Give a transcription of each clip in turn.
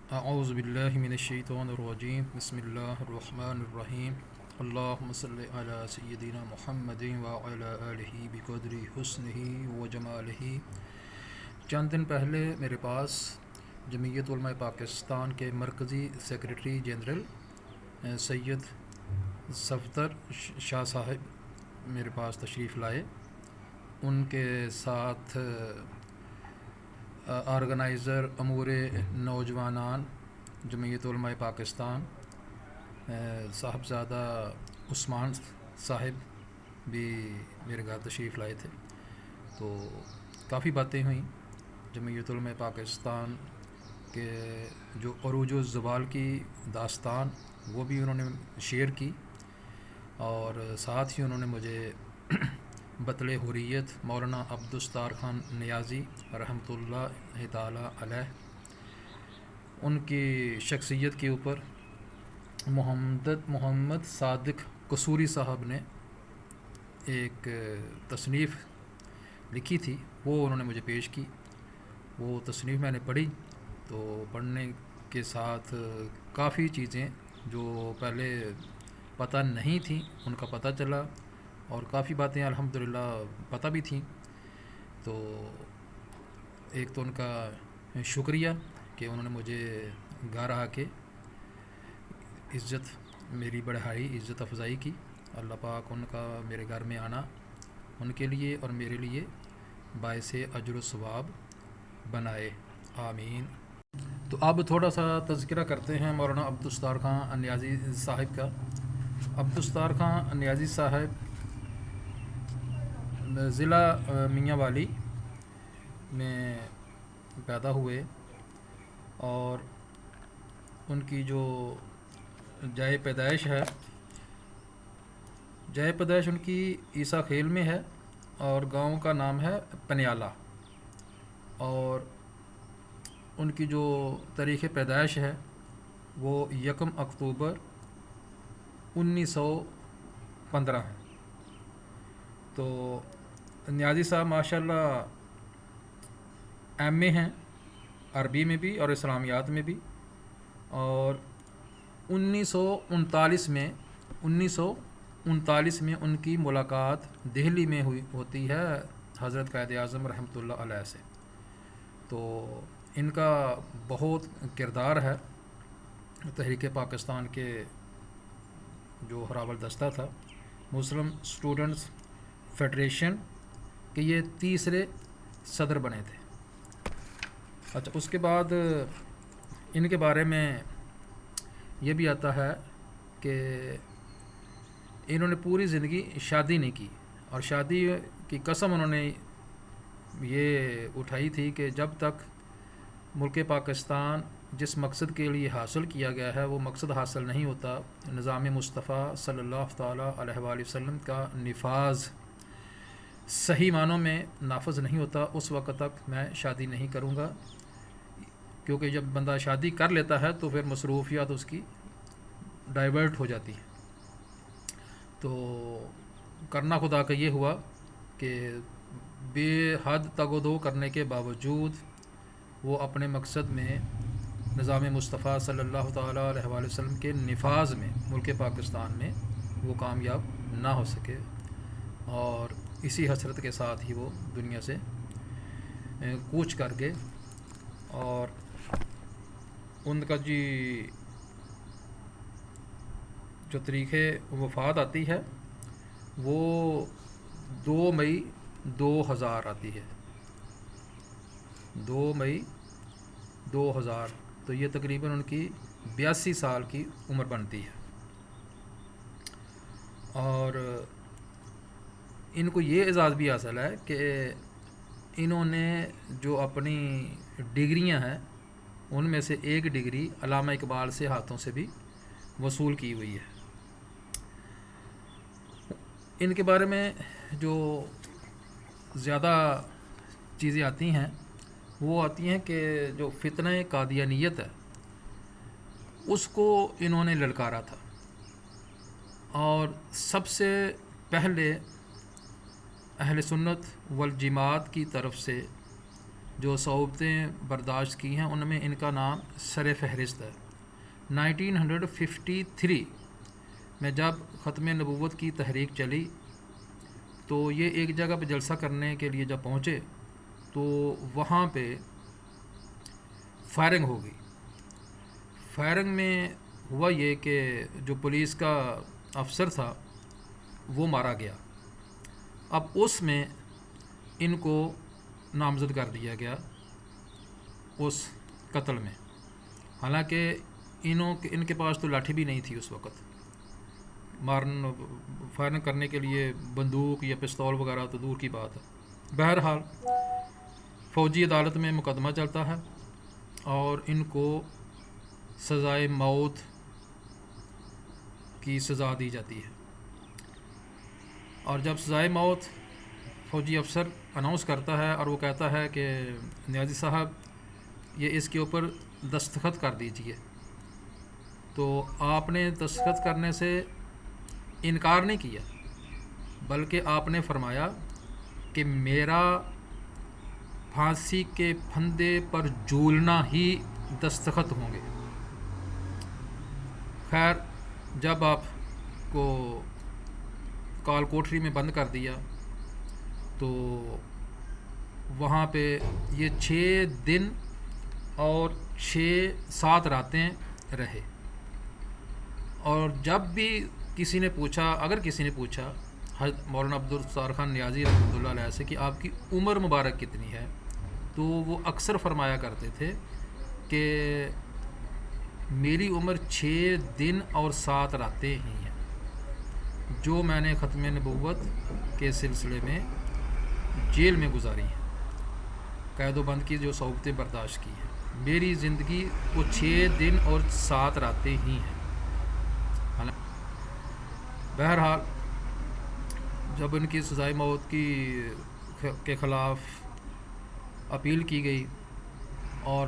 اعوذ باللہ من الشیطان الرجیم بسم اللہ الرحمن الرحیم اللہم صلی علی سیدنا محمد وعلی آلہ بقدر حسنہ و جمالہ۔ چند دن پہلے میرے پاس جمعیت علماء پاکستان کے مرکزی سیکریٹری جنرل سید صفدر شاہ صاحب میرے پاس تشریف لائے۔ ان کے ساتھ آرگنائزر امور نوجوانان جمعیت علماء پاکستان صاحبزادہ عثمان صاحب بھی میرے گھر تشریف لائے تھے، تو کافی باتیں ہوئیں جمعیت علماء پاکستان کے جو عروج و زوال کی داستان وہ بھی انہوں نے شیئر کی، اور ساتھ ہی انہوں نے مجھے بطل حریت مولانا عبدالستار خان نیازی رحمۃ اللہ تعالی علیہ، ان کی شخصیت کے اوپر محمد صادق قصوری صاحب نے ایک تصنیف لکھی تھی، وہ انہوں نے مجھے پیش کی۔ وہ تصنیف میں نے پڑھی، تو پڑھنے کے ساتھ کافی چیزیں جو پہلے پتہ نہیں تھیں ان کا پتہ چلا، اور کافی باتیں الحمدللہ پتہ بھی تھیں۔ تو ایک تو ان کا شکریہ کہ انہوں نے مجھے گھر آ کے میری بڑھائی، عزت افزائی کی۔ اللہ پاک ان کا میرے گھر میں آنا ان کے لیے اور میرے لیے باعث اجر و ثواب بنائے، آمین۔ تو اب تھوڑا سا تذکرہ کرتے ہیں مولانا عبدالستار خان نیازی صاحب کا۔ عبدالستار خان نیازی صاحب ضلع میاں والی میں پیدا ہوئے، اور ان کی جو جائے پیدائش ہے، جائے پیدائش ان کی عیسیٰ خیل میں ہے، اور گاؤں کا نام ہے پنیالہ، اور ان کی جو تاریخ پیدائش ہے وہ 1 اکتوبر 1915 ہے۔ تو نیازی صاحب ماشاءاللہ ایم اے ہیں، عربی میں بھی اور اسلامیات میں بھی، اور 1939 میں ان کی ملاقات دہلی میں ہوتی ہے حضرت قائد اعظم رحمۃ اللہ علیہ سے۔ تو ان کا بہت کردار ہے تحریک پاکستان کے جو ہراول دستہ تھا، مسلم اسٹوڈنٹس فیڈریشن کے یہ تیسرے صدر بنے تھے۔ اچھا، اس کے بعد ان کے بارے میں یہ بھی آتا ہے کہ انہوں نے پوری زندگی شادی نہیں کی، اور شادی کی قسم انہوں نے یہ اٹھائی تھی کہ جب تک ملک پاکستان جس مقصد کے لیے حاصل کیا گیا ہے وہ مقصد حاصل نہیں ہوتا، نظام مصطفیٰ صلی اللہ تعالیٰ علیہ وآلہ وسلم کا نفاذ صحیح معنوں میں نافذ نہیں ہوتا، اس وقت تک میں شادی نہیں کروں گا، کیونکہ جب بندہ شادی کر لیتا ہے تو پھر مصروفیات اس کی ڈائیورٹ ہو جاتی ہے۔ تو کرنا خدا کا یہ ہوا کہ بے حد تگ و دو کرنے کے باوجود وہ اپنے مقصد میں نظام مصطفیٰ صلی اللہ تعالیٰ علیہ وآلہ وسلم کے نفاذ میں ملک پاکستان میں وہ کامیاب نہ ہو سکے، اور اسی حسرت کے ساتھ ہی وہ دنیا سے کوچ کر گئے۔ اور ان کا جو تاریخ وفات آتی ہے وہ 2 مئی 2000 آتی ہے، 2 مئی 2000، تو یہ تقریباً ان کی 82 سال کی عمر بنتی ہے۔ اور ان کو یہ اعزاز بھی حاصل ہے کہ انہوں نے جو اپنی ڈگریاں ہیں ان میں سے ایک ڈگری علامہ اقبال سے ہاتھوں سے بھی وصول کی ہوئی ہے۔ ان کے بارے میں جو زیادہ چیزیں آتی ہیں وہ آتی ہیں کہ جو فتنہ قادیانیت ہے اس کو انہوں نے للکارا تھا، اور سب سے پہلے اہل سنت والجماعت کی طرف سے جو صعوبتیں برداشت کی ہیں ان میں ان کا نام سر فہرست ہے۔ 1953 میں جب ختم نبوت کی تحریک چلی تو یہ ایک جگہ پہ جلسہ کرنے کے لیے جب پہنچے تو وہاں پہ فائرنگ ہو گئی۔ فائرنگ میں ہوا یہ کہ جو پولیس کا افسر تھا وہ مارا گیا۔ اب اس میں ان کو نامزد کر دیا گیا اس قتل میں، حالانکہ ان کے پاس تو لاٹھی بھی نہیں تھی اس وقت، فائرنگ کرنے کے لیے بندوق یا پستول وغیرہ تو دور کی بات ہے۔ بہرحال فوجی عدالت میں مقدمہ چلتا ہے اور ان کو سزائے موت کی سزا دی جاتی ہے، اور جب سزائے موت فوجی افسر اناؤنس کرتا ہے اور وہ کہتا ہے کہ نیازی صاحب یہ اس کے اوپر دستخط کر دیجئے، تو آپ نے دستخط کرنے سے انکار نہیں کیا، بلکہ آپ نے فرمایا کہ میرا پھانسی کے پھندے پر جھولنا ہی دستخط ہوں گے۔ خیر، جب آپ کو کال کوٹری میں بند کر دیا تو وہاں پہ یہ 6 دن اور 7 راتیں رہے، اور جب بھی کسی نے پوچھا، اگر کسی نے پوچھا حضرت مولانا عبدالستار خان نیازی رحمۃ اللہ علیہ سے کہ آپ کی عمر مبارک کتنی ہے، تو وہ اکثر فرمایا کرتے تھے کہ میری عمر 6 دن اور 7 راتیں ہی ہیں، جو میں نے ختم نبوت کے سلسلے میں جیل میں گزاری ہیں، قید و بند کی جو صعوبتیں برداشت کی ہیں، میری زندگی وہ 6 دن اور 7 راتیں ہی ہیں۔ بہرحال جب ان کی سزائے موت کے خلاف اپیل کی گئی اور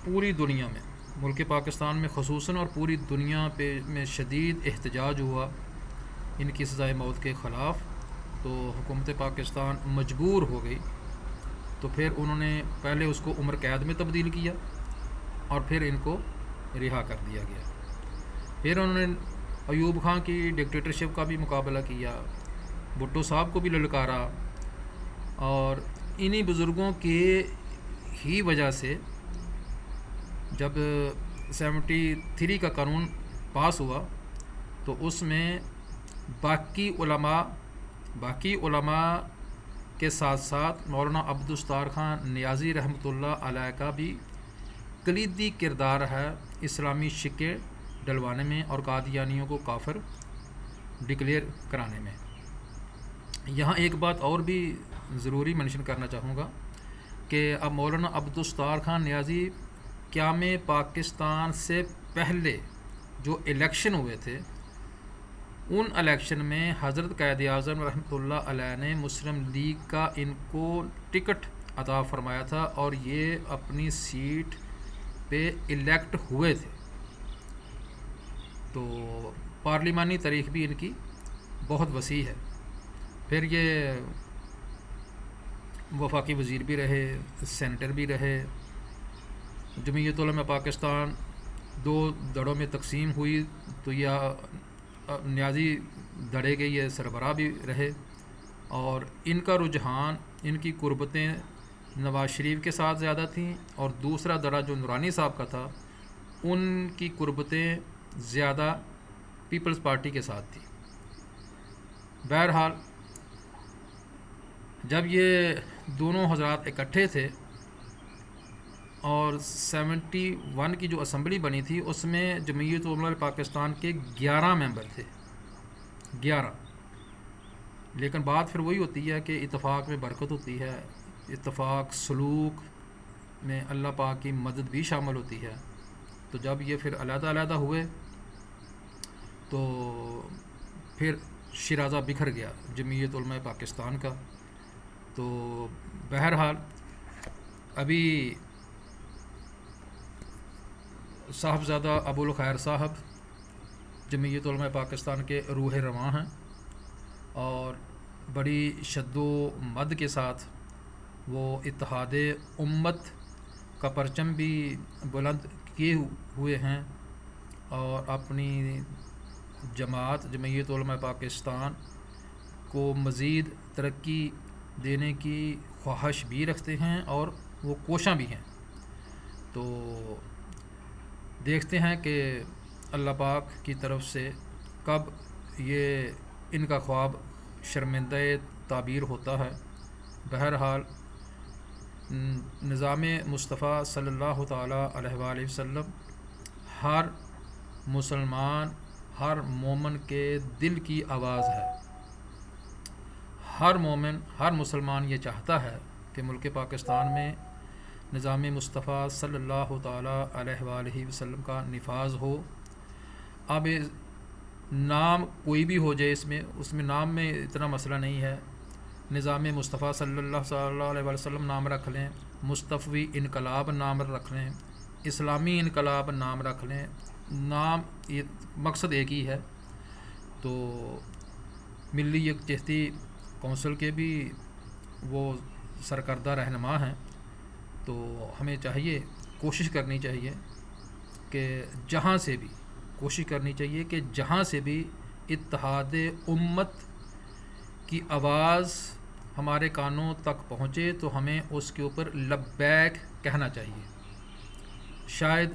پوری دنیا میں، ملک پاکستان میں خصوصاً اور پوری دنیا میں شدید احتجاج ہوا ان کی سزائے موت کے خلاف، تو حکومت پاکستان مجبور ہو گئی، تو پھر انہوں نے پہلے اس کو عمر قید میں تبدیل کیا اور پھر ان کو رہا کر دیا گیا۔ پھر انہوں نے ایوب خان کی ڈکٹیٹرشپ کا بھی مقابلہ کیا، بھٹو صاحب کو بھی للکارا، اور انہی بزرگوں کے ہی وجہ سے جب 73 کا قانون پاس ہوا تو اس میں باقی علماء کے ساتھ ساتھ مولانا عبدالستار خان نیازی رحمۃ اللہ علیہ کا بھی کلیدی کردار ہے اسلامی شکیں ڈلوانے میں اور قادیانیوں کو کافر ڈکلیئر کرانے میں۔ یہاں ایک بات اور بھی ضروری منشن کرنا چاہوں گا کہ اب مولانا عبدالستار خان نیازی قیام پاکستان سے پہلے جو الیکشن ہوئے تھے، ان الیکشن میں حضرت قائد اعظم رحمۃ اللہ علیہ نے مسلم لیگ کا ان کو ٹکٹ عطا فرمایا تھا اور یہ اپنی سیٹ پہ الیکٹ ہوئے تھے، تو پارلیمانی تاریخ بھی ان کی بہت وسیع ہے۔ پھر یہ وفاقی وزیر بھی رہے، سینیٹر بھی رہے، جمعیت علماء پاکستان 2 دڑوں میں تقسیم ہوئی تو یہ نیازی دڑے کے یہ سربراہ بھی رہے، اور ان کا رجحان، ان کی قربتیں نواز شریف کے ساتھ زیادہ تھیں، اور دوسرا دڑا جو نورانی صاحب کا تھا ان کی قربتیں زیادہ پیپلز پارٹی کے ساتھ تھی۔ بہرحال جب یہ دونوں حضرات اکٹھے تھے اور 71 کی جو اسمبلی بنی تھی اس میں جمعیت علماء پاکستان کے 11 ممبر تھے، 11، لیکن بات پھر وہی ہوتی ہے کہ اتفاق میں برکت ہوتی ہے، اتفاق سلوک میں اللہ پاک کی مدد بھی شامل ہوتی ہے۔ تو جب یہ پھر علیحدہ علیحدہ ہوئے تو پھر شیرازہ بکھر گیا جمعیت علماء پاکستان کا۔ تو بہرحال ابھی صاحبزادہ ابو الخیر صاحب جمعیت علماء پاکستان کے روح رواں ہیں، اور بڑی شد و مد کے ساتھ وہ اتحاد امت کا پرچم بھی بلند کیے ہوئے ہیں اور اپنی جمعیت علماء پاکستان کو مزید ترقی دینے کی خواہش بھی رکھتے ہیں اور وہ کوشاں بھی ہیں. تو دیکھتے ہیں کہ اللہ پاک کی طرف سے کب یہ ان کا خواب شرمندہ تعبیر ہوتا ہے. بہرحال نظام مصطفیٰ صلی اللہ تعالیٰ علیہ وآلہ وسلم ہر مسلمان، ہر مومن کے دل کی آواز ہے. ہر مومن، ہر مسلمان یہ چاہتا ہے کہ ملک پاکستان میں نظام مصطفیٰ صلی اللہ تعالیٰ علیہ وآلہ وسلم کا نفاذ ہو. اب نام کوئی بھی ہو جائے، اس میں نام میں اتنا مسئلہ نہیں ہے. نظام مصطفیٰ صلی اللہ علیہ وسلم نام رکھ لیں، مصطفی انقلاب نام رکھ لیں، اسلامی انقلاب نام رکھ لیں، نام مقصد ایک ہی ہے. تو ملی یکجہتی کونسل کے بھی وہ سرکردہ رہنما ہیں. تو ہمیں چاہیے، کوشش کرنی چاہیے کہ جہاں سے بھی اتحاد امت کی آواز ہمارے کانوں تک پہنچے تو ہمیں اس کے اوپر لبیک کہنا چاہیے. شاید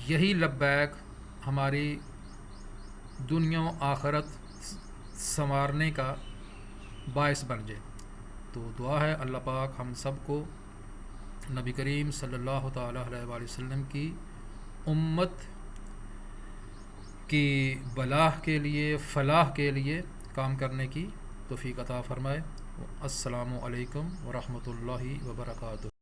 یہی لبیک ہماری دنیا و آخرت سنوارنے کا باعث بن جائے. تو دعا ہے اللہ پاک ہم سب کو نبی کریم صلی اللہ تعالیٰ علیہ وآلہ وسلم کی امت کی بلاح کے لیے، فلاح کے لیے کام کرنے کی توفیق عطا فرمائے. السلام علیکم ورحمۃ اللہ وبرکاتہ.